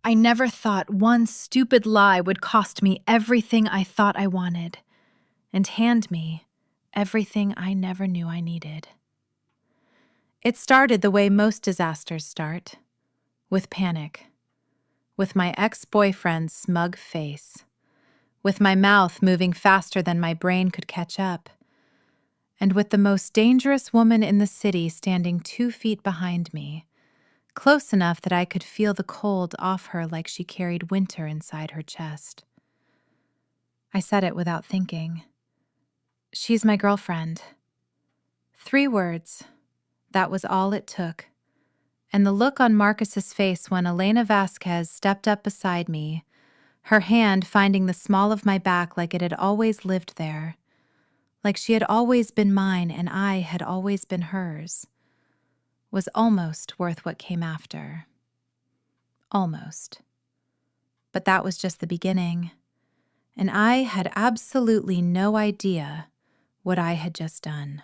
I never thought one stupid lie would cost me everything I thought I wanted, and hand me everything I never knew I needed. It started the way most disasters start, with panic, with my ex-boyfriend's smug face, with my mouth moving faster than my brain could catch up, and with the most dangerous woman in the city standing 2 feet behind me, close enough that I could feel the cold off her like she carried winter inside her chest. I said it without thinking. She's my girlfriend. 3 words. That was all it took. And the look on Marcus's face when Elena Vasquez stepped up beside me, her hand finding the small of my back like it had always lived there, like she had always been mine and I had always been hers, was almost worth what came after. Almost. But that was just the beginning, and I had absolutely no idea what I had just done.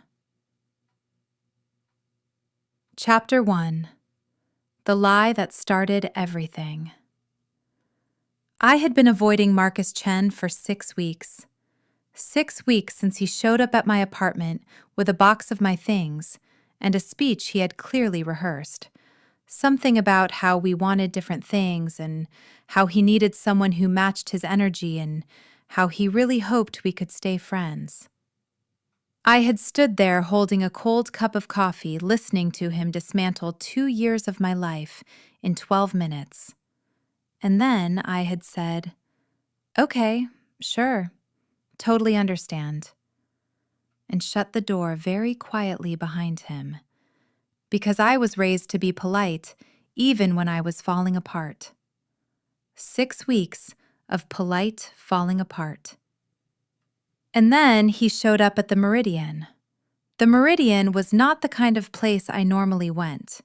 Chapter 1. The Lie That Started Everything. I had been avoiding Marcus Chen for 6 weeks. 6 weeks since he showed up at my apartment with a box of my things and a speech he had clearly rehearsed. Something about how we wanted different things and how he needed someone who matched his energy and how he really hoped we could stay friends. I had stood there holding a cold cup of coffee, listening to him dismantle 2 years of my life in 12 minutes. And then I had said, "Okay, sure, totally understand," and shut the door very quietly behind him, because I was raised to be polite even when I was falling apart. 6 weeks of polite falling apart. And then he showed up at the Meridian. The Meridian was not the kind of place I normally went.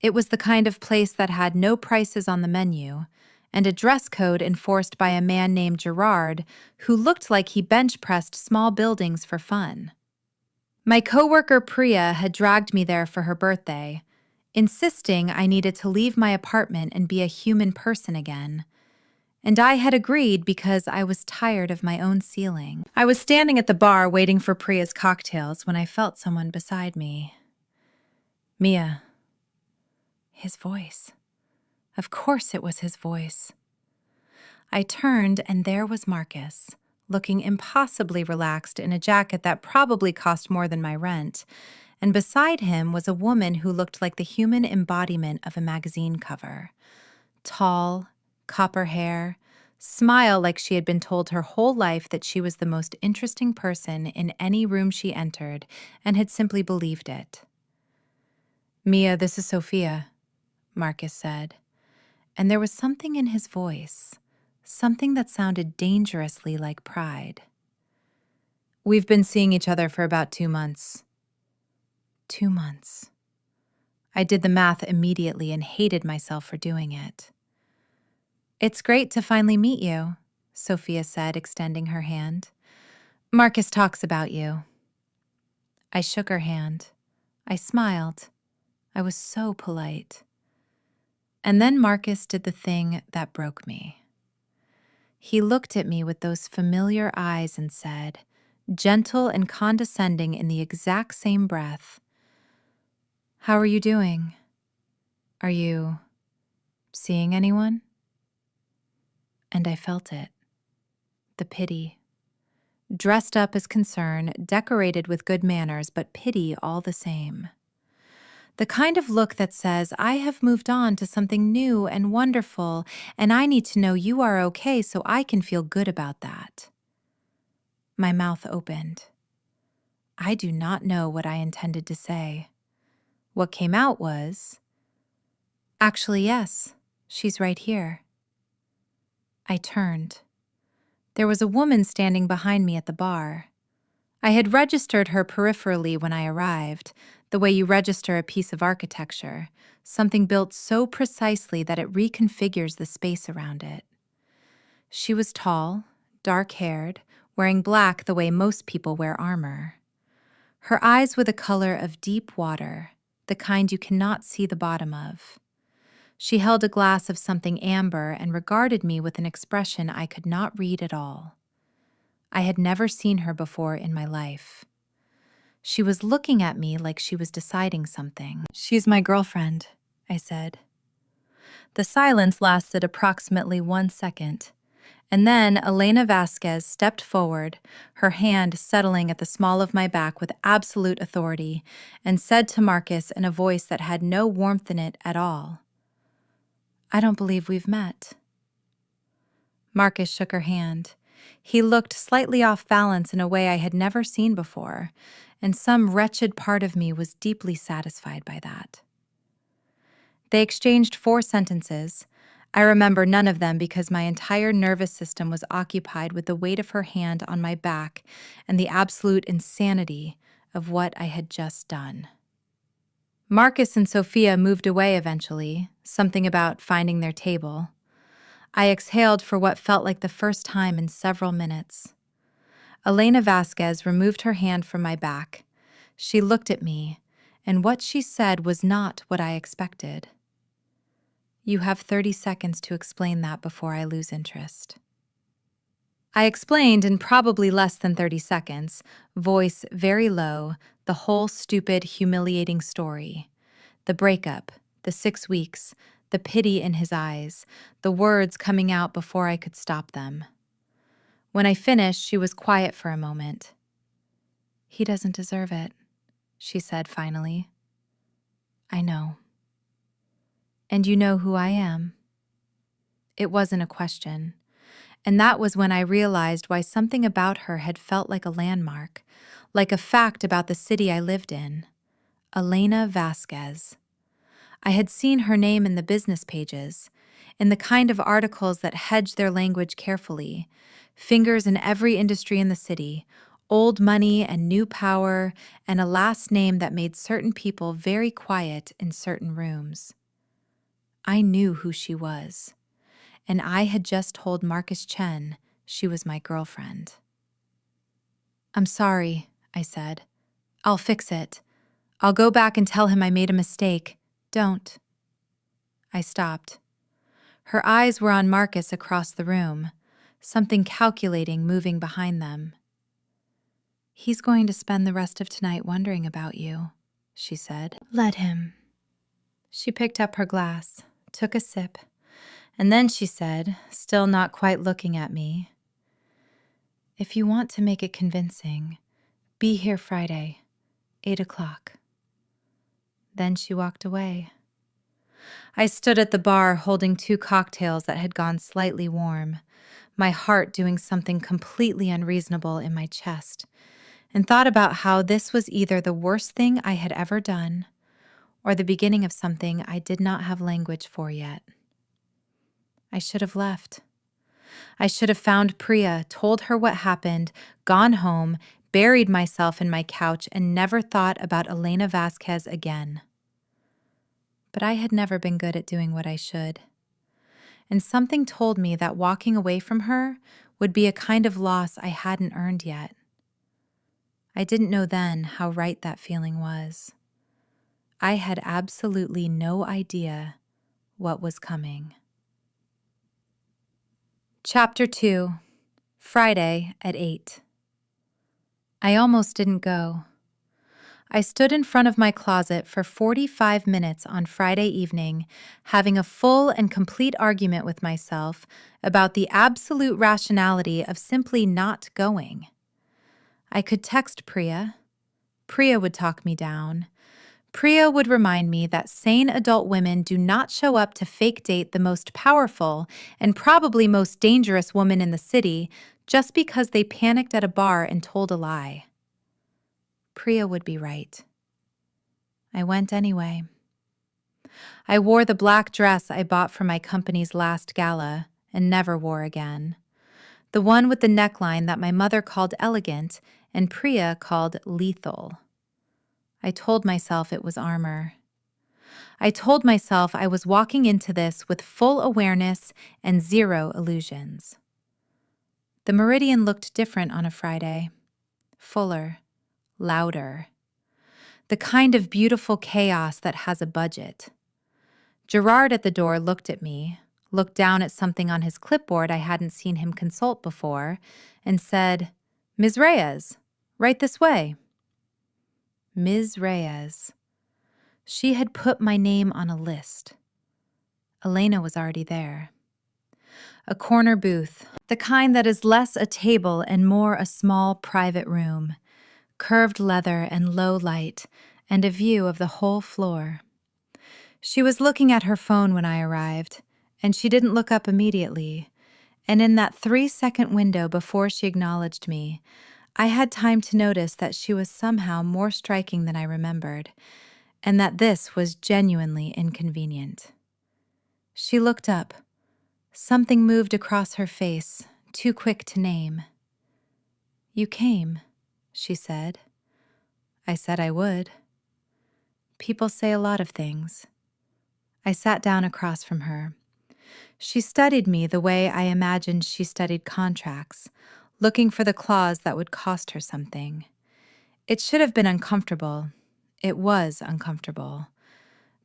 It was the kind of place that had no prices on the menu and a dress code enforced by a man named Gerard who looked like he bench-pressed small buildings for fun. My coworker Priya had dragged me there for her birthday, insisting I needed to leave my apartment and be a human person again. And I had agreed because I was tired of my own ceiling. I was standing at the bar waiting for Priya's cocktails when I felt someone beside me. Mia. His voice. Of course it was his voice. I turned and there was Marcus, looking impossibly relaxed in a jacket that probably cost more than my rent, and beside him was a woman who looked like the human embodiment of a magazine cover. Tall, copper hair, smile like she had been told her whole life that she was the most interesting person in any room she entered and had simply believed it. "Mia, this is Sophia," Marcus said, and there was something in his voice, something that sounded dangerously like pride. "We've been seeing each other for about 2 months. 2 months. I did the math immediately and hated myself for doing it. "It's great to finally meet you," Sophia said, extending her hand. "Marcus talks about you." I shook her hand. I smiled. I was so polite. And then Marcus did the thing that broke me. He looked at me with those familiar eyes and said, gentle and condescending in the exact same breath, "How are you doing? Are you seeing anyone?" And I felt it. The pity. Dressed up as concern, decorated with good manners, but pity all the same. The kind of look that says, I have moved on to something new and wonderful, and I need to know you are okay so I can feel good about that. My mouth opened. I do not know what I intended to say. What came out was, "Actually, yes, she's right here." I turned. There was a woman standing behind me at the bar. I had registered her peripherally when I arrived, the way you register a piece of architecture, something built so precisely that it reconfigures the space around it. She was tall, dark-haired, wearing black the way most people wear armor. Her eyes were the color of deep water, the kind you cannot see the bottom of. She held a glass of something amber and regarded me with an expression I could not read at all. I had never seen her before in my life. She was looking at me like she was deciding something. "She's my girlfriend," I said. The silence lasted approximately 1 second, and then Elena Vasquez stepped forward, her hand settling at the small of my back with absolute authority, and said to Marcus in a voice that had no warmth in it at all, "I don't believe we've met." Marcus shook her hand. He looked slightly off balance in a way I had never seen before, and some wretched part of me was deeply satisfied by that. They exchanged 4 sentences. I remember none of them because my entire nervous system was occupied with the weight of her hand on my back and the absolute insanity of what I had just done. Marcus and Sophia moved away eventually, something about finding their table. I exhaled for what felt like the first time in several minutes. Elena Vasquez removed her hand from my back. She looked at me, and what she said was not what I expected. "You have 30 seconds to explain that before I lose interest." I explained in probably less than 30 seconds, voice very low, the whole stupid, humiliating story. The breakup, the 6 weeks, the pity in his eyes, the words coming out before I could stop them. When I finished, she was quiet for a moment. "He doesn't deserve it," she said finally. "I know." "And you know who I am?" It wasn't a question. And that was when I realized why something about her had felt like a landmark, like a fact about the city I lived in. Elena Vasquez. I had seen her name in the business pages, in the kind of articles that hedge their language carefully, fingers in every industry in the city, old money and new power, and a last name that made certain people very quiet in certain rooms. I knew who she was, and I had just told Marcus Chen she was my girlfriend. "I'm sorry," I said. "I'll fix it. I'll go back and tell him I made a mistake. Don't." I stopped. Her eyes were on Marcus across the room, something calculating moving behind them. "He's going to spend the rest of tonight wondering about you," she said. "Let him." She picked up her glass, took a sip, and then she said, still not quite looking at me, "If you want to make it convincing, be here Friday, 8 o'clock. Then she walked away. I stood at the bar holding 2 cocktails that had gone slightly warm, my heart doing something completely unreasonable in my chest, and thought about how this was either the worst thing I had ever done or the beginning of something I did not have language for yet. I should have left. I should have found Priya, told her what happened, gone home, buried myself in my couch, and never thought about Elena Vasquez again. But I had never been good at doing what I should. And something told me that walking away from her would be a kind of loss I hadn't earned yet. I didn't know then how right that feeling was. I had absolutely no idea what was coming. Chapter 2, Friday at 8. I almost didn't go. I stood in front of my closet for 45 minutes on Friday evening, having a full and complete argument with myself about the absolute rationality of simply not going. I could text Priya. Priya would talk me down. Priya would remind me that sane adult women do not show up to fake date the most powerful and probably most dangerous woman in the city just because they panicked at a bar and told a lie. Priya would be right. I went anyway. I wore the black dress I bought for my company's last gala and never wore again. The one with the neckline that my mother called elegant and Priya called lethal. I told myself it was armor. I told myself I was walking into this with full awareness and 0 illusions. The Meridian looked different on a Friday. Fuller, louder. The kind of beautiful chaos that has a budget. Gerard at the door looked at me, looked down at something on his clipboard I hadn't seen him consult before, and said, "Ms. Reyes, right this way." Ms. Reyes. She had put my name on a list. Elena was already there. A corner booth, the kind that is less a table and more a small private room, curved leather and low light, and a view of the whole floor. She was looking at her phone when I arrived, and she didn't look up immediately, and in that 3-second window before she acknowledged me, I had time to notice that she was somehow more striking than I remembered, and that this was genuinely inconvenient. She looked up. Something moved across her face, too quick to name. "You came," she said. I said I would. People say a lot of things. I sat down across from her. She studied me the way I imagined she studied contracts, looking for the clause that would cost her something. It should have been uncomfortable. It was uncomfortable.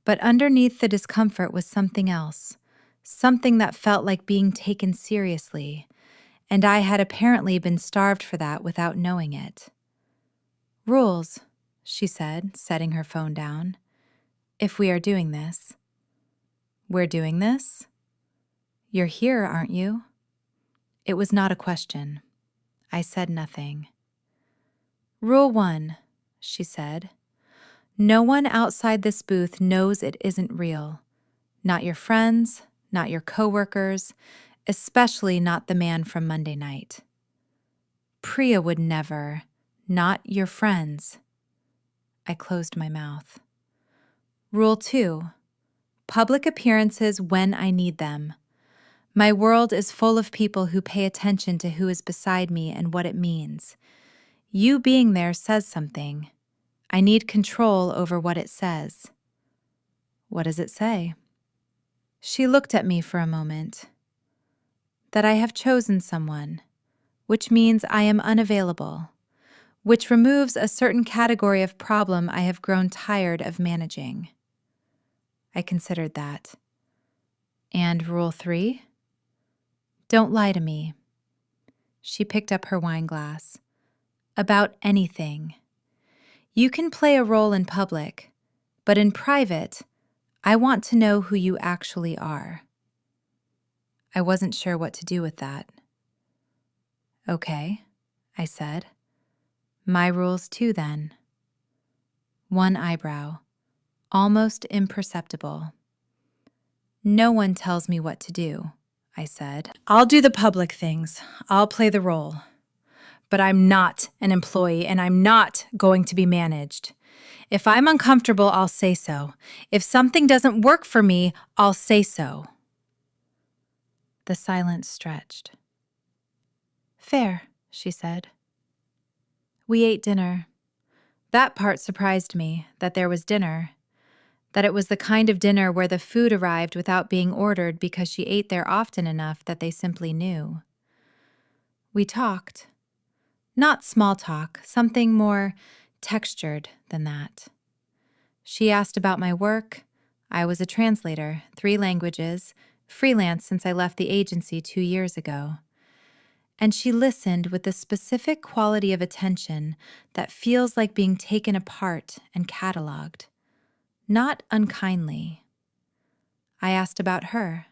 But underneath the discomfort was something else, something that felt like being taken seriously, and I had apparently been starved for that without knowing it. "Rules," she said, setting her phone down. "If we are doing this." "We're doing this? You're here, aren't you?" It was not a question. I said nothing. "Rule 1, she said. "No one outside this booth knows it isn't real. Not your friends, not your coworkers, especially not the man from Monday night. Priya would never, not your friends." I closed my mouth. "Rule 2, public appearances when I need them. My world is full of people who pay attention to who is beside me and what it means. You being there says something. I need control over what it says." "What does it say?" She looked at me for a moment. "That I have chosen someone, which means I am unavailable, which removes a certain category of problem I have grown tired of managing." I considered that. "And rule 3? Don't lie to me." She picked up her wine glass. "About anything. You can play a role in public, but in private, I want to know who you actually are." I wasn't sure what to do with that. "Okay," I said. "My rules too, then." One eyebrow, almost imperceptible. "No one tells me what to do," I said. "I'll do the public things. I'll play the role. But I'm not an employee, and I'm not going to be managed. If I'm uncomfortable, I'll say so. If something doesn't work for me, I'll say so." The silence stretched. "Fair," she said. We ate dinner. That part surprised me, that there was dinner. That it was the kind of dinner where the food arrived without being ordered because she ate there often enough that they simply knew. We talked. Not small talk, something more textured than that. She asked about my work. I was a translator, 3 languages, freelance since I left the agency 2 years ago. And she listened with the specific quality of attention that feels like being taken apart and cataloged. Not unkindly. I asked about her.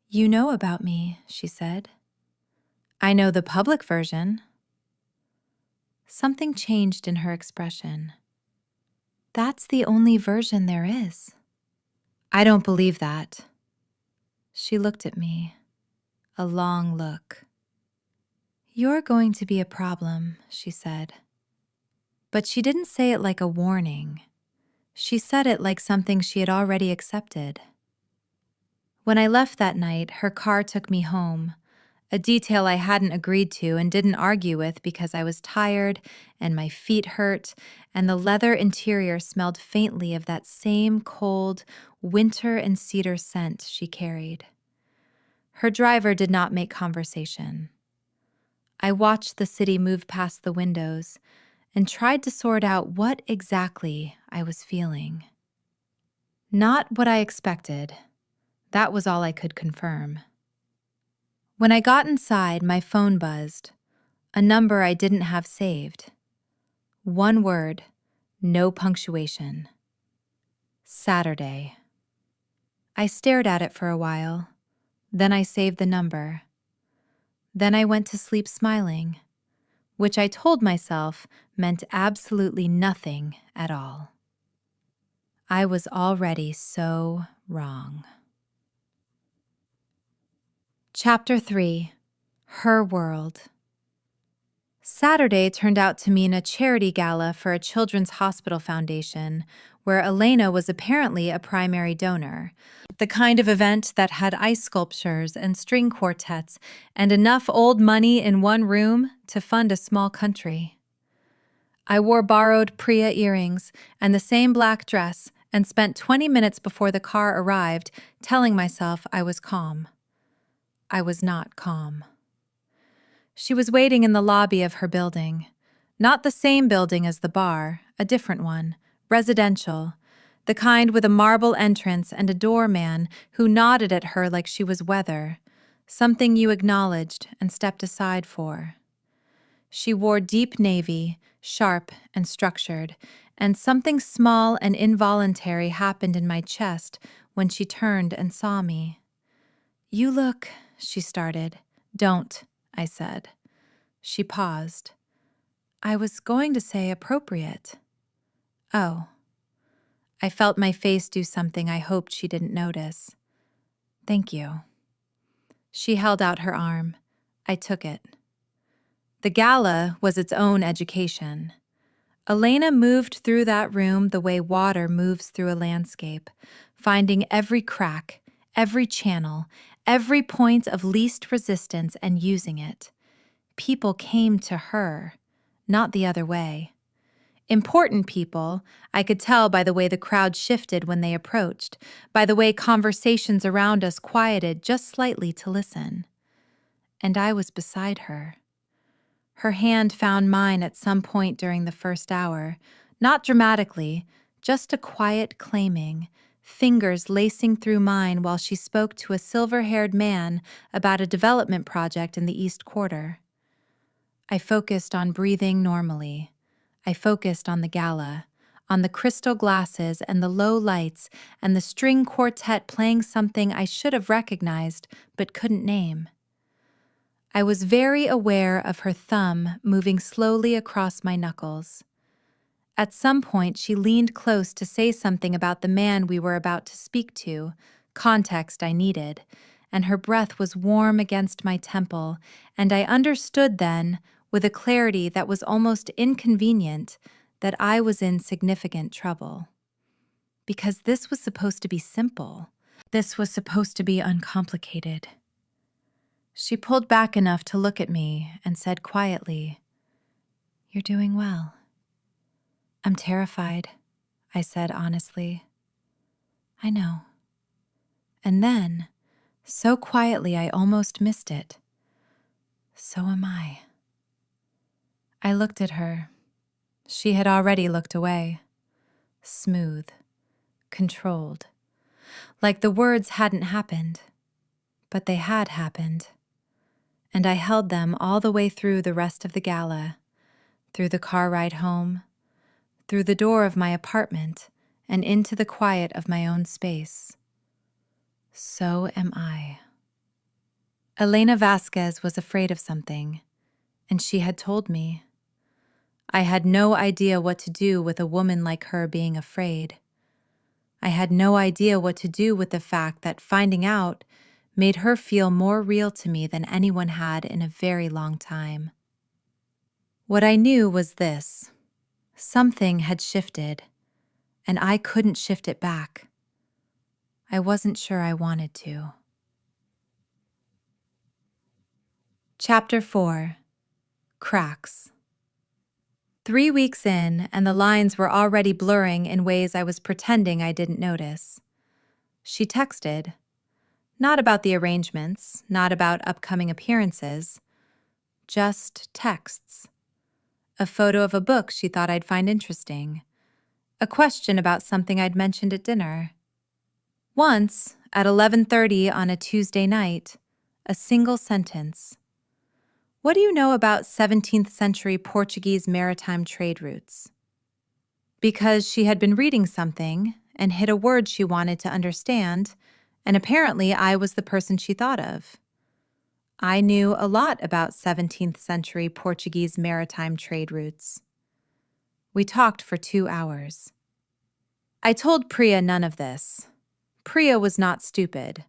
"You know about me," she said. "I know the public version." Something changed in her expression. "That's the only version there is." "I don't believe that." She looked at me. A long look. "You're going to be a problem," she said. But she didn't say it like a warning. She said it like something she had already accepted. When I left that night, her car took me home, a detail I hadn't agreed to and didn't argue with because I was tired and my feet hurt and the leather interior smelled faintly of that same cold winter and cedar scent she carried. Her driver did not make conversation. I watched the city move past the windows and tried to sort out what exactly I was feeling. Not what I expected. That was all I could confirm. When I got inside, my phone buzzed. A number I didn't have saved. One word, no punctuation. Saturday. I stared at it for a while. Then I saved the number. Then I went to sleep smiling, which I told myself meant absolutely nothing at all. I was already so wrong. Chapter 3. Her World. Saturday turned out to mean a charity gala for a children's hospital foundation, where Elena was apparently a primary donor. The kind of event that had ice sculptures and string quartets and enough old money in one room to fund a small country. I wore borrowed Priya earrings and the same black dress and spent 20 minutes before the car arrived telling myself I was calm. I was not calm. She was waiting in the lobby of her building. Not the same building as the bar, a different one, residential, the kind with a marble entrance and a doorman who nodded at her like she was weather, something you acknowledged and stepped aside for. She wore deep navy, sharp and structured, and something small and involuntary happened in my chest when she turned and saw me. "You look," she started. "Don't," I said. She paused. "I was going to say appropriate." "Oh." I felt my face do something I hoped she didn't notice. "Thank you." She held out her arm. I took it. The gala was its own education. Elena moved through that room the way water moves through a landscape, finding every crack, every channel, every point of least resistance and using it. People came to her, not the other way. Important people, I could tell by the way the crowd shifted when they approached, by the way conversations around us quieted just slightly to listen. And I was beside her. Her hand found mine at some point during the first hour, not dramatically, just a quiet claiming, fingers lacing through mine while she spoke to a silver-haired man about a development project in the East Quarter. I focused on breathing normally. I focused on the gala, on the crystal glasses and the low lights and the string quartet playing something I should have recognized but couldn't name. I was very aware of her thumb moving slowly across my knuckles. At some point, she leaned close to say something about the man we were about to speak to, context I needed, and her breath was warm against my temple, and I understood then, with a clarity that was almost inconvenient, that I was in significant trouble. Because this was supposed to be simple. This was supposed to be uncomplicated. She pulled back enough to look at me and said quietly, "You're doing well." "I'm terrified," I said honestly. "I know." And then, so quietly I almost missed it, "So am I." I looked at her. She had already looked away. Smooth, controlled, like the words hadn't happened, but they had happened. And I held them all the way through the rest of the gala, through the car ride home, through the door of my apartment, and into the quiet of my own space. So am I. Elena Vasquez was afraid of something, and she had told me. I had no idea what to do with a woman like her being afraid. I had no idea what to do with the fact that finding out made her feel more real to me than anyone had in a very long time. What I knew was this: something had shifted, and I couldn't shift it back. I wasn't sure I wanted to. Chapter 4. Cracks. 3 weeks in, and the lines were already blurring in ways I was pretending I didn't notice. She texted. Not about the arrangements, not about upcoming appearances. Just texts. A photo of a book she thought I'd find interesting. A question about something I'd mentioned at dinner. Once, at 11:30 on a Tuesday night, a single sentence. What do you know about 17th century Portuguese maritime trade routes? Because she had been reading something and hit a word she wanted to understand, and apparently I was the person she thought of. I knew a lot about 17th century Portuguese maritime trade routes. We talked for 2 hours. I told Priya none of this. Priya was not stupid.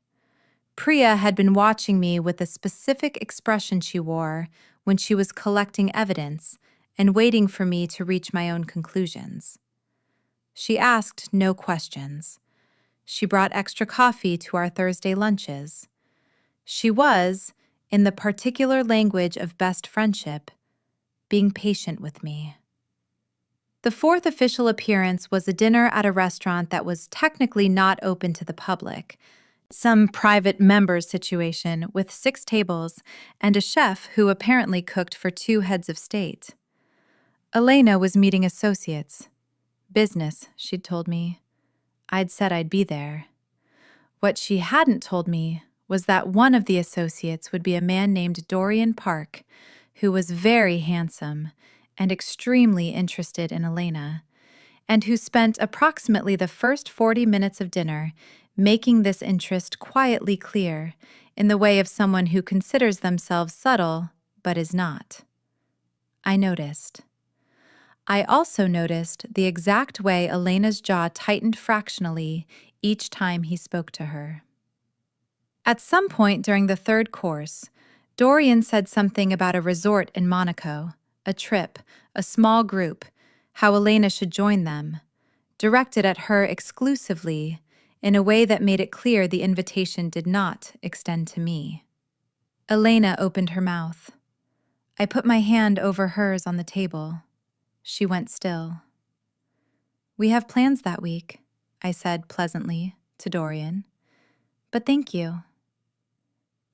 Priya had been watching me with the specific expression she wore when she was collecting evidence and waiting for me to reach my own conclusions. She asked no questions. She brought extra coffee to our Thursday lunches. She was, in the particular language of best friendship, being patient with me. The fourth official appearance was a dinner at a restaurant that was technically not open to the public, some private members situation with 6 tables and a chef who apparently cooked for 2 heads of state. Elena was meeting associates. Business, she'd told me. I'd said I'd be there. What she hadn't told me was that one of the associates would be a man named Dorian Park, who was very handsome and extremely interested in Elena, and who spent approximately the first 40 minutes of dinner making this interest quietly clear in the way of someone who considers themselves subtle but is not. I noticed. I also noticed the exact way Elena's jaw tightened fractionally each time he spoke to her. At some point during the 3rd course, Dorian said something about a resort in Monaco, a trip, a small group, how Elena should join them, directed at her exclusively in a way that made it clear the invitation did not extend to me. Elena opened her mouth. I put my hand over hers on the table. She went still. "We have plans that week," I said pleasantly to Dorian. "But thank you."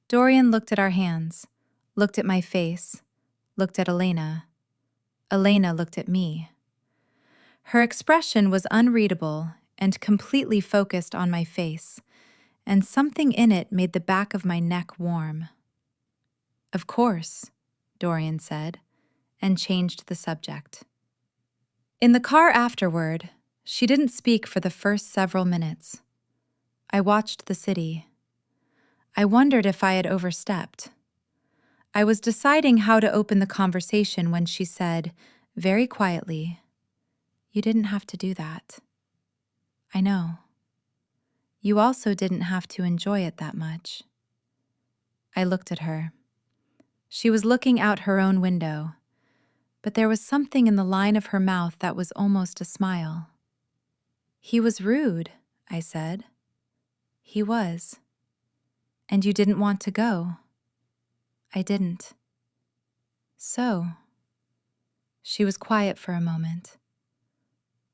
Dorian looked at our hands, looked at my face, looked at Elena. Elena looked at me. Her expression was unreadable and completely focused on my face, and something in it made the back of my neck warm. "Of course," Dorian said, and changed the subject. In the car afterward, she didn't speak for the first several minutes. I watched the city. I wondered if I had overstepped. I was deciding how to open the conversation when she said, very quietly, "You didn't have to do that." "I know. You also didn't have to enjoy it that much." I looked at her. She was looking out her own window, but there was something in the line of her mouth that was almost a smile. "He was rude," I said. "He was. And you didn't want to go." "I didn't." "So." She was quiet for a moment.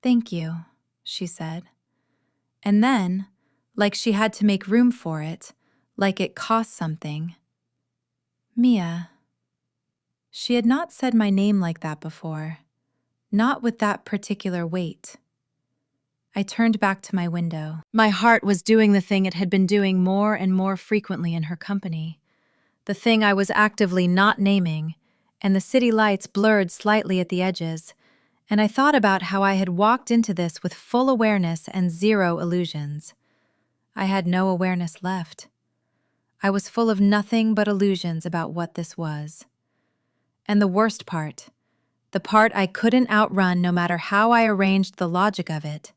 "Thank you," she said. And then, like she had to make room for it, like it cost something, "Mia." She had not said my name like that before, not with that particular weight. I turned back to my window. My heart was doing the thing it had been doing more and more frequently in her company, the thing I was actively not naming, and the city lights blurred slightly at the edges, and I thought about how I had walked into this with full awareness and 0 illusions. I had no awareness left. I was full of nothing but illusions about what this was. And the worst part, the part I couldn't outrun no matter how I arranged the logic of it,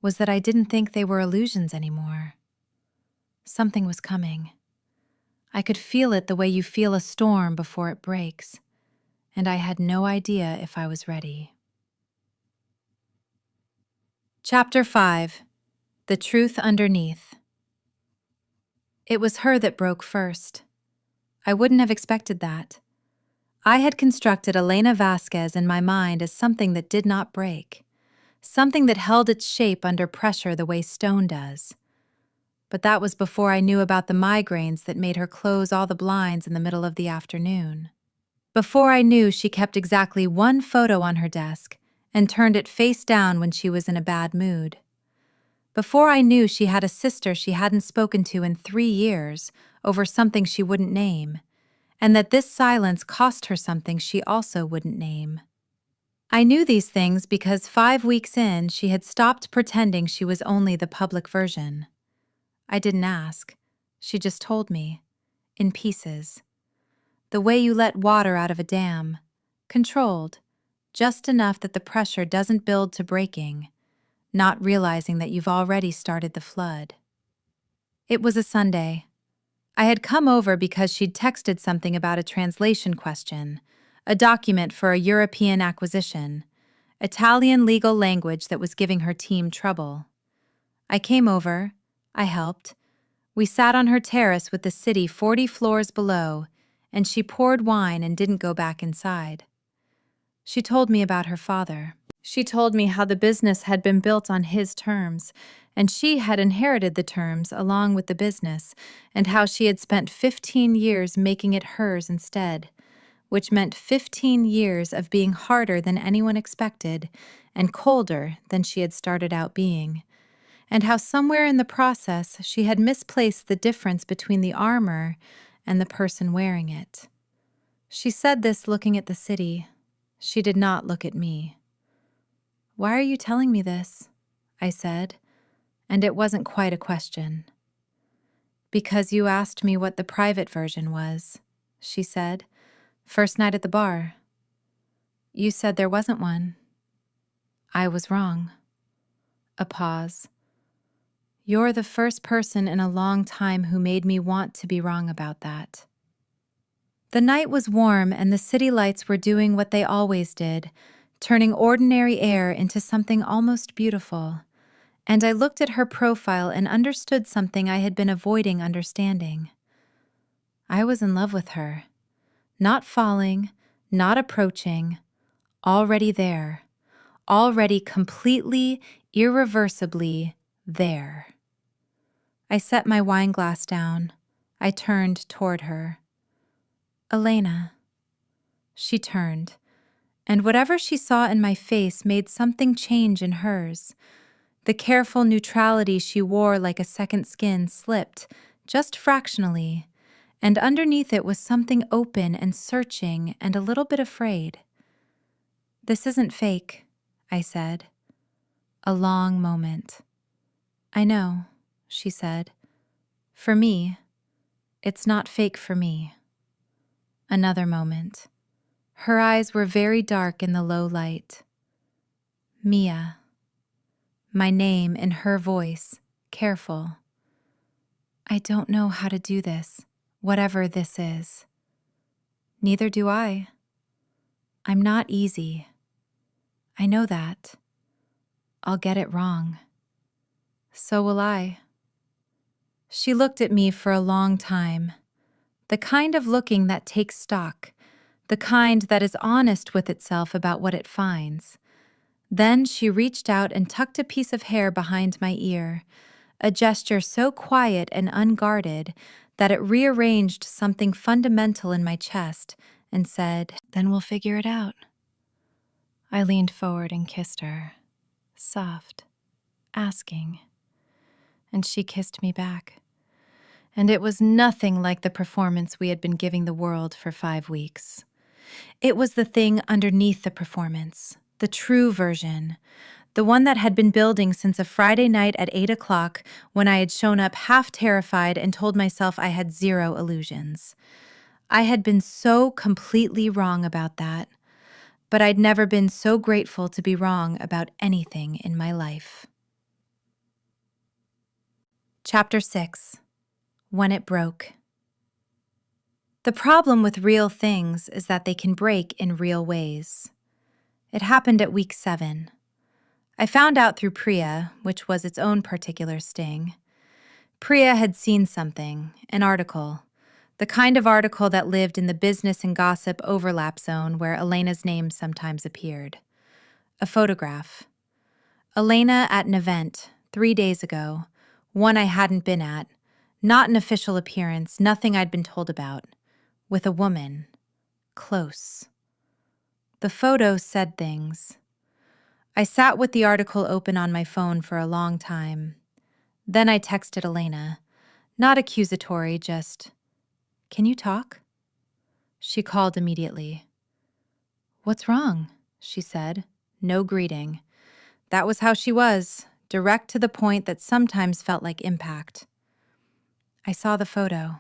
was that I didn't think they were illusions anymore. Something was coming. I could feel it the way you feel a storm before it breaks, and I had no idea if I was ready. Chapter 5. The Truth Underneath. It was her that broke first. I wouldn't have expected that. I had constructed Elena Vasquez in my mind as something that did not break, something that held its shape under pressure the way stone does. But that was before I knew about the migraines that made her close all the blinds in the middle of the afternoon. Before I knew she kept exactly 1 photo on her desk and turned it face down when she was in a bad mood. Before I knew, she had a sister she hadn't spoken to in 3 years over something she wouldn't name, and that this silence cost her something she also wouldn't name. I knew these things because 5 weeks in, she had stopped pretending she was only the public version. I didn't ask. She just told me, in pieces. The way you let water out of a dam, controlled, just enough that the pressure doesn't build to breaking, not realizing that you've already started the flood. It was a Sunday. I had come over because she'd texted something about a translation question, a document for a European acquisition, Italian legal language that was giving her team trouble. I came over, I helped. We sat on her terrace with the city 40 floors below, and she poured wine and didn't go back inside. She told me about her father. She told me how the business had been built on his terms, and she had inherited the terms along with the business, and how she had spent 15 years making it hers instead, which meant 15 years of being harder than anyone expected and colder than she had started out being, and how somewhere in the process she had misplaced the difference between the armor and the person wearing it. She said this looking at the city. She did not look at me. "Why are you telling me this?" I said, and it wasn't quite a question. "Because you asked me what the private version was," she said, "first night at the bar. You said there wasn't one. I was wrong." A pause. "You're the first person in a long time who made me want to be wrong about that." The night was warm and the city lights were doing what they always did, turning ordinary air into something almost beautiful, and I looked at her profile and understood something I had been avoiding understanding. I was in love with her. Not falling, not approaching, already there, already completely, irreversibly there. I set my wine glass down. I turned toward her. "Elena." She turned, and whatever she saw in my face made something change in hers. The careful neutrality she wore like a second skin slipped, just fractionally, and underneath it was something open and searching and a little bit afraid. "This isn't fake," I said. A long moment. "I know," she said. "For me, it's not fake for me." Another moment. Her eyes were very dark in the low light. "Mia." My name in her voice, careful. "I don't know how to do this, whatever this is." "Neither do I. I'm not easy. I know that. I'll get it wrong. So will I." She looked at me for a long time, the kind of looking that takes stock, the kind that is honest with itself about what it finds. Then she reached out and tucked a piece of hair behind my ear, a gesture so quiet and unguarded that it rearranged something fundamental in my chest and said, "Then we'll figure it out." I leaned forward and kissed her, soft, asking, and she kissed me back. And it was nothing like the performance we had been giving the world for 5 weeks. It was the thing underneath the performance, the true version, the one that had been building since a Friday night at 8 o'clock when I had shown up half terrified and told myself I had 0 illusions. I had been so completely wrong about that, but I'd never been so grateful to be wrong about anything in my life. Chapter 6. When it broke. The problem with real things is that they can break in real ways. It happened at week 7. I found out through Priya, which was its own particular sting. Priya had seen something, an article, the kind of article that lived in the business and gossip overlap zone where Elena's name sometimes appeared. A photograph. Elena at an event 3 days ago, one I hadn't been at, not an official appearance, nothing I'd been told about, with a woman, close. The photo said things. I sat with the article open on my phone for a long time. Then I texted Elena. Not accusatory, just, "Can you talk?" She called immediately. "What's wrong?" she said. No greeting. That was how she was, direct to the point that sometimes felt like impact. I saw the photo.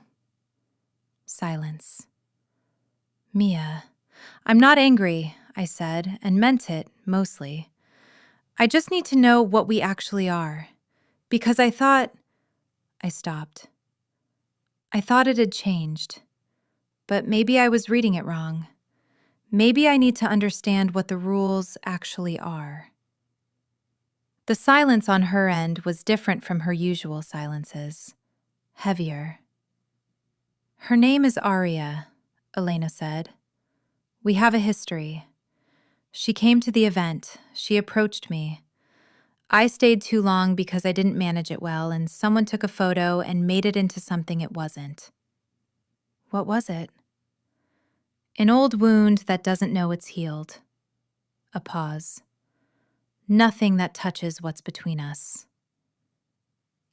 Silence. "Mia, I'm not angry," I said, and meant it, mostly. "I just need to know what we actually are. Because I thought—" I stopped. I thought it had changed. But maybe I was reading it wrong. Maybe I need to understand what the rules actually are. The silence on her end was different from her usual silences. Heavier. "Her name is Aria," Elena said. "We have a history. She came to the event. She approached me. I stayed too long because I didn't manage it well, and someone took a photo and made it into something it wasn't." "What was it?" "An old wound that doesn't know it's healed." A pause. "Nothing that touches what's between us."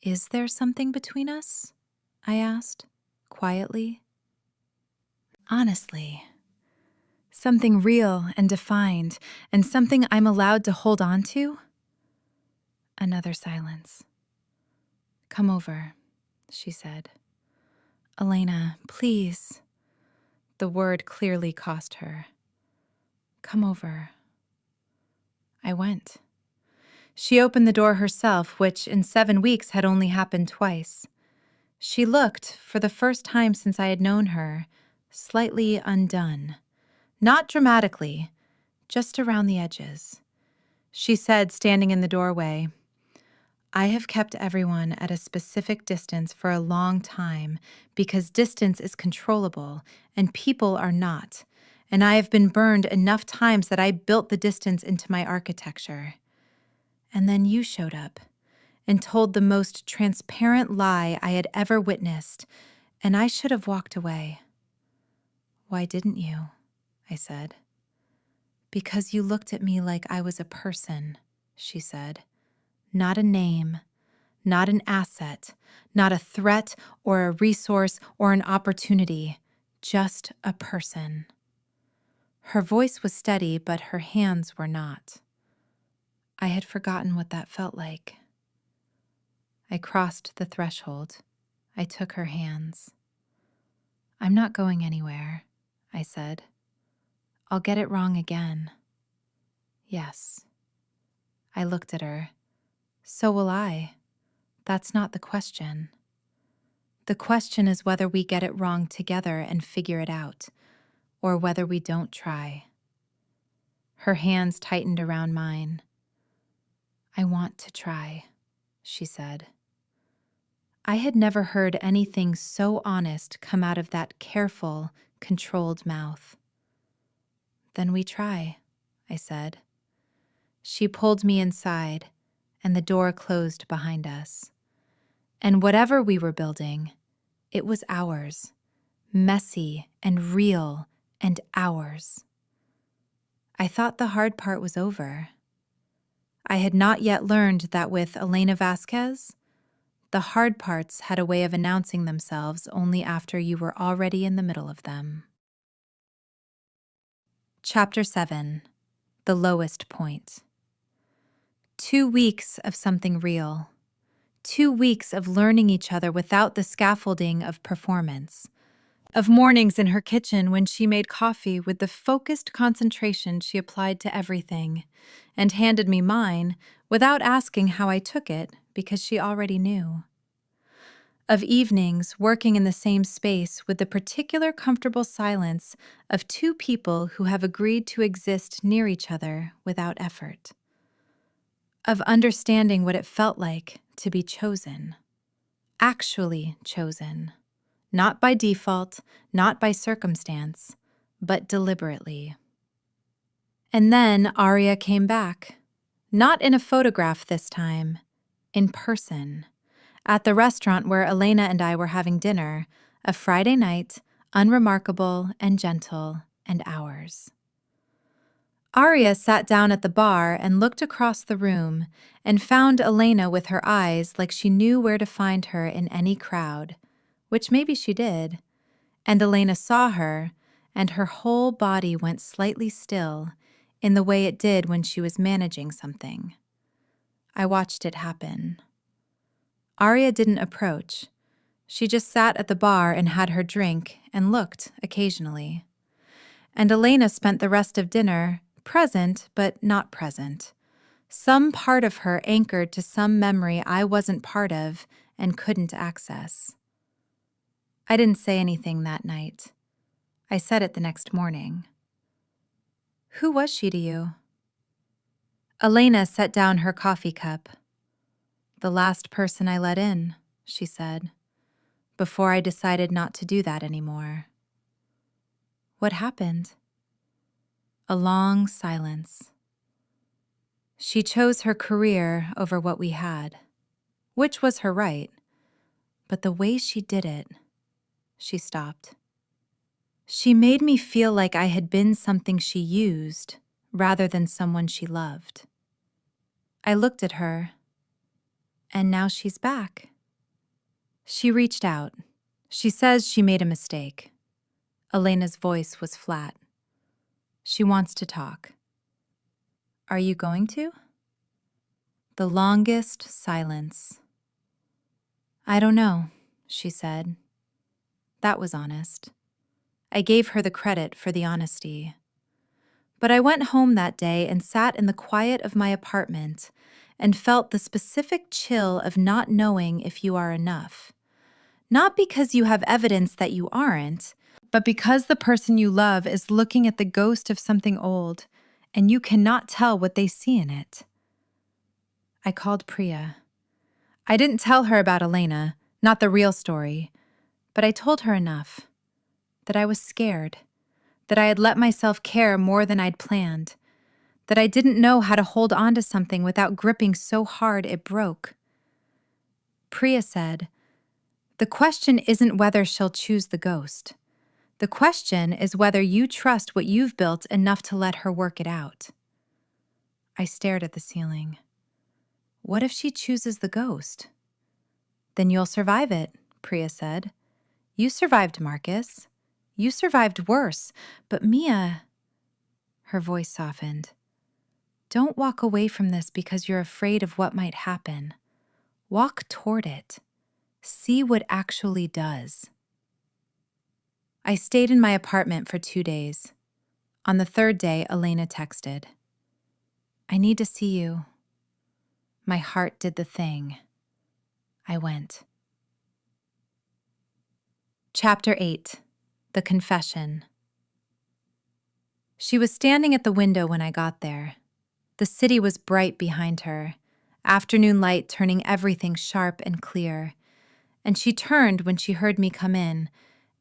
"Is there something between us?" I asked, quietly. "Honestly. Something real and defined, and something I'm allowed to hold on to?" Another silence. "Come over," she said. "Elena, please." The word clearly cost her. "Come over." I went. She opened the door herself, which in 7 weeks had only happened twice. She looked, for the first time since I had known her, slightly undone. Not dramatically, just around the edges. She said, standing in the doorway, "I have kept everyone at a specific distance for a long time because distance is controllable and people are not, and I have been burned enough times that I built the distance into my architecture. And then you showed up and told the most transparent lie I had ever witnessed, and I should have walked away." "Why didn't you?" I said. "Because you looked at me like I was a person," she said. "Not a name, not an asset, not a threat or a resource or an opportunity, just a person." Her voice was steady, but her hands were not. I had forgotten what that felt like. I crossed the threshold. I took her hands. "I'm not going anywhere," I said. "I'll get it wrong again." "Yes." I looked at her. "So will I. That's not the question. The question is whether we get it wrong together and figure it out, or whether we don't try." Her hands tightened around mine. "I want to try," she said. I had never heard anything so honest come out of that careful, controlled mouth. "Then we try," I said. She pulled me inside, and the door closed behind us. And whatever we were building, it was ours, messy and real and ours. I thought the hard part was over. I had not yet learned that with Elena Vasquez, the hard parts had a way of announcing themselves only after you were already in the middle of them. Chapter 7. The Lowest Point. 2 weeks of something real. 2 weeks of learning each other without the scaffolding of performance. Of mornings in her kitchen when she made coffee with the focused concentration she applied to everything, and handed me mine without asking how I took it because she already knew. Of evenings working in the same space with the particular comfortable silence of 2 people who have agreed to exist near each other without effort. Of understanding what it felt like to be chosen. Actually chosen. Not by default, not by circumstance, but deliberately. And then Aria came back. Not in a photograph this time, in person. At the restaurant where Elena and I were having dinner, a Friday night, unremarkable and gentle and ours. Arya sat down at the bar and looked across the room and found Elena with her eyes like she knew where to find her in any crowd, which maybe she did. And Elena saw her, and her whole body went slightly still in the way it did when she was managing something. I watched it happen. Arya didn't approach. She just sat at the bar and had her drink and looked occasionally. And Elena spent the rest of dinner present but not present. Some part of her anchored to some memory I wasn't part of and couldn't access. I didn't say anything that night. I said it the next morning. Who was she to you? Elena set down her coffee cup. The last person I let in, she said, before I decided not to do that anymore. What happened? A long silence. She chose her career over what we had, which was her right, but the way she did it, she stopped. She made me feel like I had been something she used rather than someone she loved. I looked at her, and now she's back. She reached out. She says she made a mistake. Elena's voice was flat. She wants to talk. Are you going to? The longest silence. I don't know, she said. That was honest. I gave her the credit for the honesty. But I went home that day and sat in the quiet of my apartment and felt the specific chill of not knowing if you are enough. Not because you have evidence that you aren't, but because the person you love is looking at the ghost of something old, and you cannot tell what they see in it. I called Priya. I didn't tell her about Elena, not the real story, but I told her enough. That I was scared, that I had let myself care more than I'd planned, that I didn't know how to hold on to something without gripping so hard it broke. Priya said, "The question isn't whether she'll choose the ghost. The question is whether you trust what you've built enough to let her work it out." I stared at the ceiling. What if she chooses the ghost? Then you'll survive it, Priya said. You survived Marcus. You survived worse, but Mia... Her voice softened. Don't walk away from this because you're afraid of what might happen. Walk toward it. See what actually does. I stayed in my apartment for 2 days. On the 3rd day, Elena texted. I need to see you. My heart did the thing. I went. Chapter 8. The Confession. She was standing at the window when I got there. The city was bright behind her, afternoon light turning everything sharp and clear. And she turned when she heard me come in,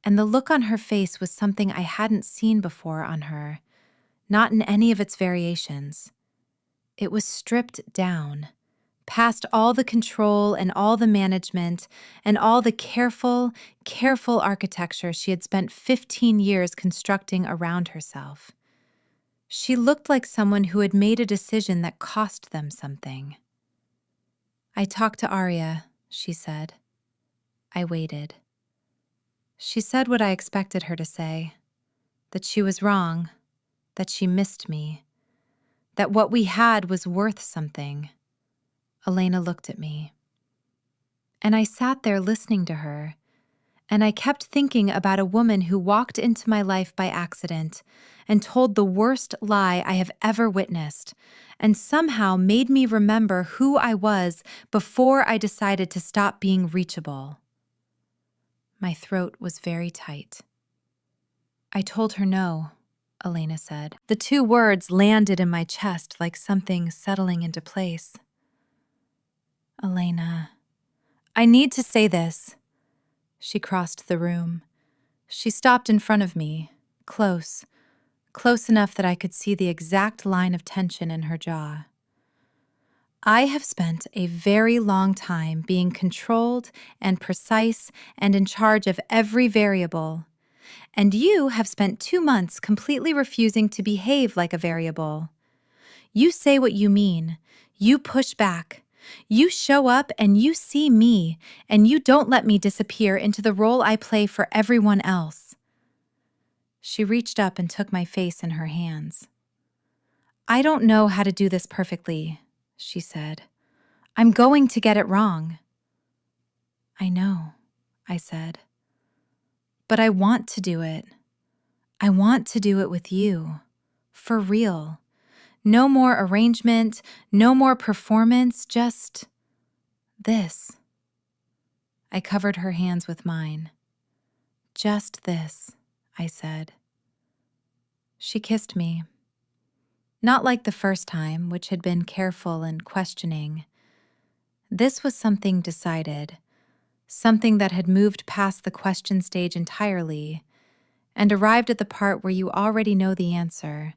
and the look on her face was something I hadn't seen before on her, not in any of its variations. It was stripped down, past all the control and all the management and all the careful architecture she had spent 15 years constructing around herself. She looked like someone who had made a decision that cost them something. I talked to Arya, she said. I waited. She said what I expected her to say, that she was wrong, that she missed me, that what we had was worth something. Elena looked at me. And I sat there listening to her, and I kept thinking about a woman who walked into my life by accident and told the worst lie I have ever witnessed, and somehow made me remember who I was before I decided to stop being reachable. My throat was very tight. I told her no, Elena said. The 2 words landed in my chest like something settling into place. Elena, I need to say this. She crossed the room. She stopped in front of me, close enough that I could see the exact line of tension in her jaw. I have spent a very long time being controlled and precise and in charge of every variable, And you have spent 2 months completely refusing to behave like a variable. You say what you mean. You push back. You show up and you see me, and you don't let me disappear into the role I play for everyone else. She reached up and took my face in her hands. I don't know how to do this perfectly, she said. I'm going to get it wrong. I know, I said. But I want to do it. I want to do it with you. For real. No more arrangement, no more performance, just this. I covered her hands with mine. Just this, I said. She kissed me. Not like the first time, which had been careful and questioning. This was something decided, something that had moved past the question stage entirely and arrived at the part where you already know the answer,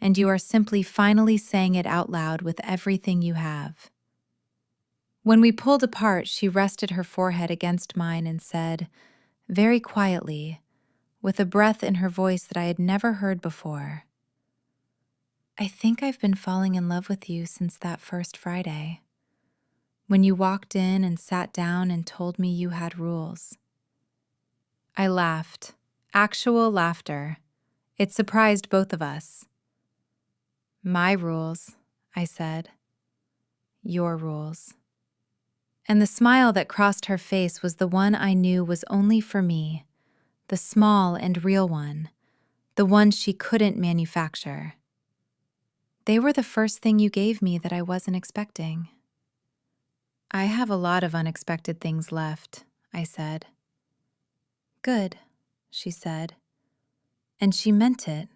and you are simply finally saying it out loud with everything you have. When we pulled apart, she rested her forehead against mine and said, very quietly, with a breath in her voice that I had never heard before, I think I've been falling in love with you since that first Friday, when you walked in and sat down and told me you had rules. I laughed, actual laughter. It surprised both of us. My rules, I said. Your rules. And the smile that crossed her face was the one I knew was only for me, the small and real one, the one she couldn't manufacture. They were the first thing you gave me that I wasn't expecting. I have a lot of unexpected things left, I said. Good, she said. And she meant it.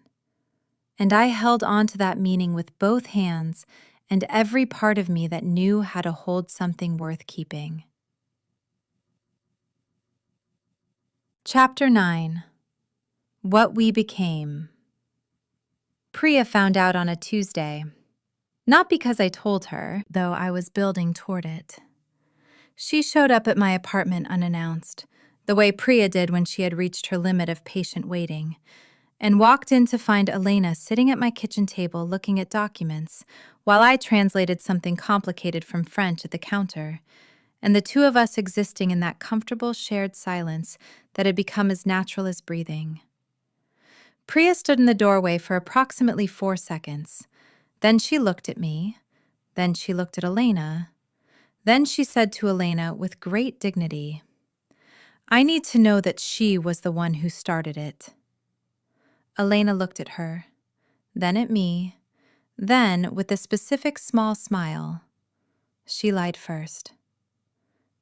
And I held on to that meaning with both hands and every part of me that knew how to hold something worth keeping. Chapter 9. What We Became. Priya found out on a Tuesday. Not because I told her, though I was building toward it. She showed up at my apartment unannounced, the way Priya did when she had reached her limit of patient waiting, and walked in to find Elena sitting at my kitchen table looking at documents while I translated something complicated from French at the counter, and the two of us existing in that comfortable shared silence that had become as natural as breathing. Priya stood in the doorway for approximately 4 seconds. Then she looked at me. Then she looked at Elena. Then she said to Elena with great dignity, I need to know that she was the one who started it. Elena looked at her, then at me, then with a specific small smile. She lied first.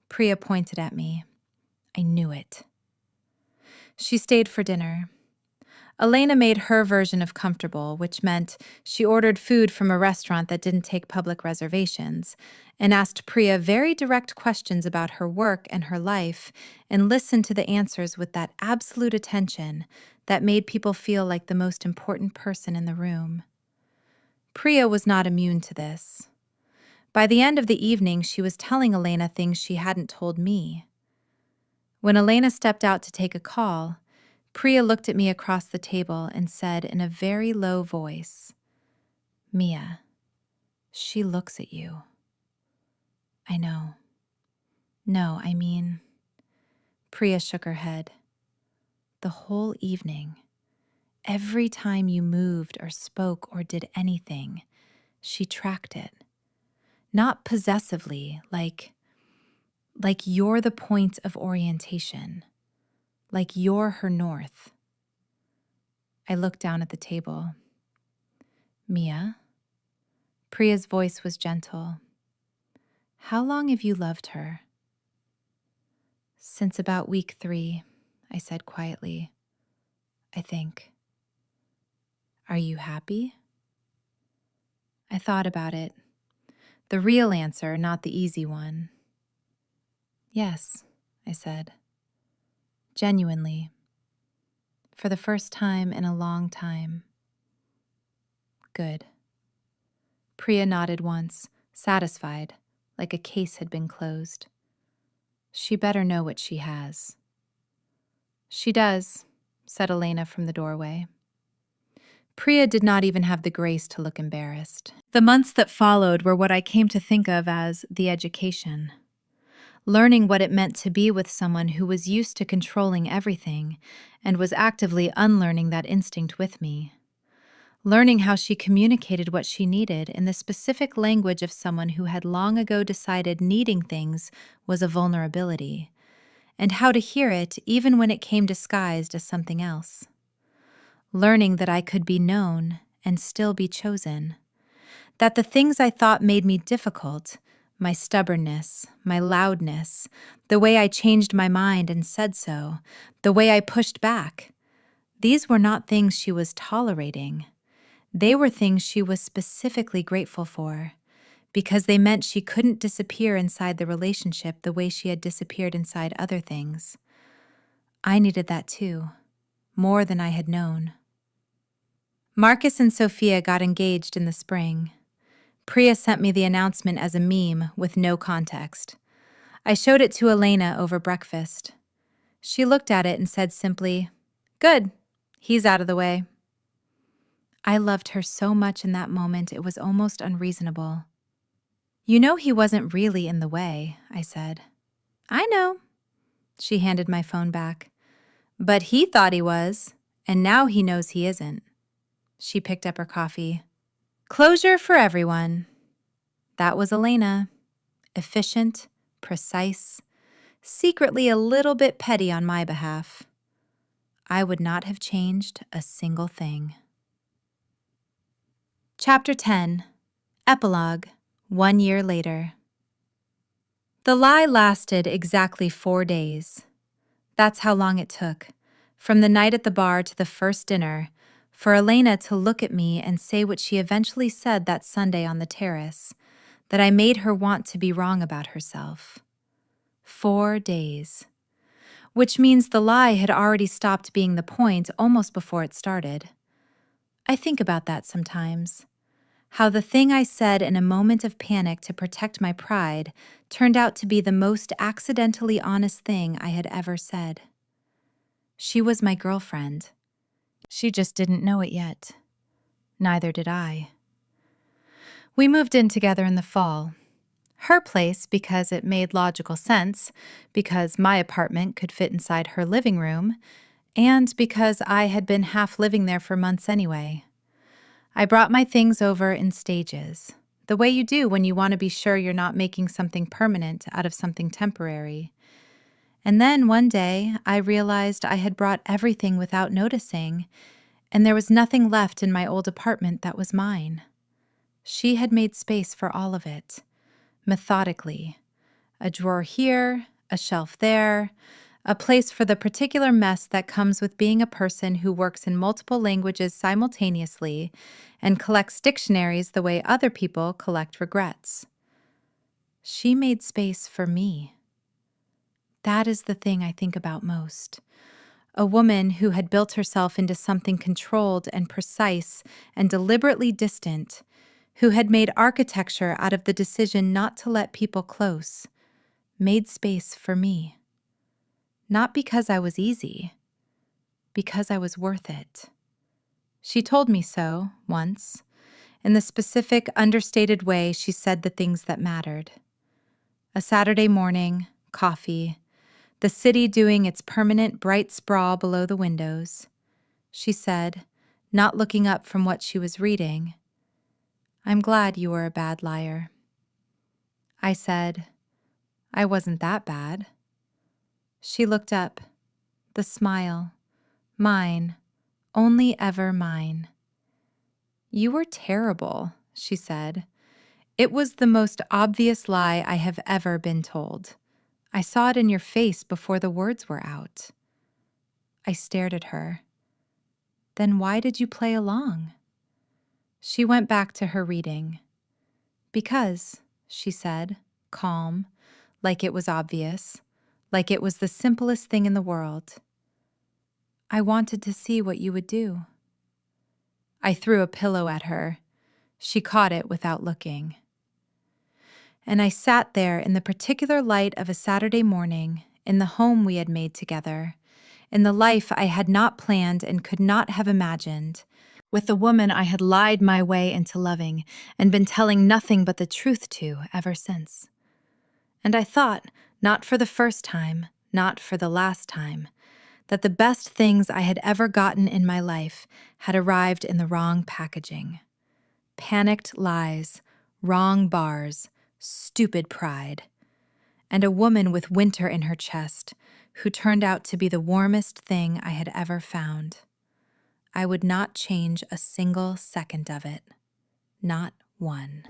Priya pointed at me. I knew it. She stayed for dinner. Elena made her version of comfortable, which meant she ordered food from a restaurant that didn't take public reservations, and asked Priya very direct questions about her work and her life, and listened to the answers with that absolute attention that made people feel like the most important person in the room. Priya was not immune to this. By the end of the evening, she was telling Elena things she hadn't told me. When Elena stepped out to take a call, Priya looked at me across the table and said in a very low voice, Mia, she looks at you. I know. No, I mean, Priya shook her head. The whole evening, every time you moved or spoke or did anything, she tracked it. Not possessively, like you're the point of orientation, like you're her north. I looked down at the table. Mia? Priya's voice was gentle. How long have you loved her? Since about week 3, I said quietly. I think. Are you happy? I thought about it. The real answer, not the easy one. Yes, I said. Genuinely. For the first time in a long time. Good. Priya nodded once, satisfied, like a case had been closed. She better know what she has. She does, said Elena from the doorway. Priya did not even have the grace to look embarrassed. The months that followed were what I came to think of as the education. Learning what it meant to be with someone who was used to controlling everything and was actively unlearning that instinct with me. Learning how she communicated what she needed in the specific language of someone who had long ago decided needing things was a vulnerability, and how to hear it even when it came disguised as something else. Learning that I could be known and still be chosen. That the things I thought made me difficult, my stubbornness, my loudness, the way I changed my mind and said so, the way I pushed back, these were not things she was tolerating. They were things she was specifically grateful for, because they meant she couldn't disappear inside the relationship the way she had disappeared inside other things. I needed that too, more than I had known. Marcus and Sophia got engaged in the spring. Priya sent me the announcement as a meme with no context. I showed it to Elena over breakfast. She looked at it and said simply, "Good, he's out of the way." I loved her so much in that moment it was almost unreasonable. "You know he wasn't really in the way," I said. "I know." She handed my phone back. "But he thought he was, and now he knows he isn't." She picked up her coffee. "Closure for everyone." That was Elena. Efficient, precise, secretly a little bit petty on my behalf. I would not have changed a single thing. Chapter 10. Epilogue. 1 year later. The lie lasted exactly 4 days. That's how long it took, from the night at the bar to the first dinner, for Elena to look at me and say what she eventually said that Sunday on the terrace, that I made her want to be wrong about herself. 4 days. Which means the lie had already stopped being the point almost before it started. I think about that sometimes. How the thing I said in a moment of panic to protect my pride turned out to be the most accidentally honest thing I had ever said. She was my girlfriend. She just didn't know it yet. Neither did I. We moved in together in the fall. Her place because it made logical sense, because my apartment could fit inside her living room, and because I had been half living there for months anyway. I brought my things over in stages, the way you do when you want to be sure you're not making something permanent out of something temporary. And then one day, I realized I had brought everything without noticing, and there was nothing left in my old apartment that was mine. She had made space for all of it, methodically. A drawer here, a shelf there, a place for the particular mess that comes with being a person who works in multiple languages simultaneously and collects dictionaries the way other people collect regrets. She made space for me. That is the thing I think about most. A woman who had built herself into something controlled and precise and deliberately distant, who had made architecture out of the decision not to let people close, made space for me. Not because I was easy, because I was worth it. She told me so, once, in the specific, understated way she said the things that mattered. A Saturday morning, coffee, the city doing its permanent bright sprawl below the windows. She said, not looking up from what she was reading, "I'm glad you were a bad liar." I said, "I wasn't that bad." She looked up, the smile, mine, only ever mine. "You were terrible," she said. "It was the most obvious lie I have ever been told. I saw it in your face before the words were out." I stared at her. "Then why did you play along?" She went back to her reading. "Because," she said, calm, like it was obvious, like it was the simplest thing in the world. "I wanted to see what you would do." I threw a pillow at her. She caught it without looking. And I sat there in the particular light of a Saturday morning, in the home we had made together, in the life I had not planned and could not have imagined, with the woman I had lied my way into loving and been telling nothing but the truth to ever since. And I thought, not for the first time, not for the last time, that the best things I had ever gotten in my life had arrived in the wrong packaging. Panicked lies, wrong bars, stupid pride. And a woman with winter in her chest who turned out to be the warmest thing I had ever found. I would not change a single second of it. Not one.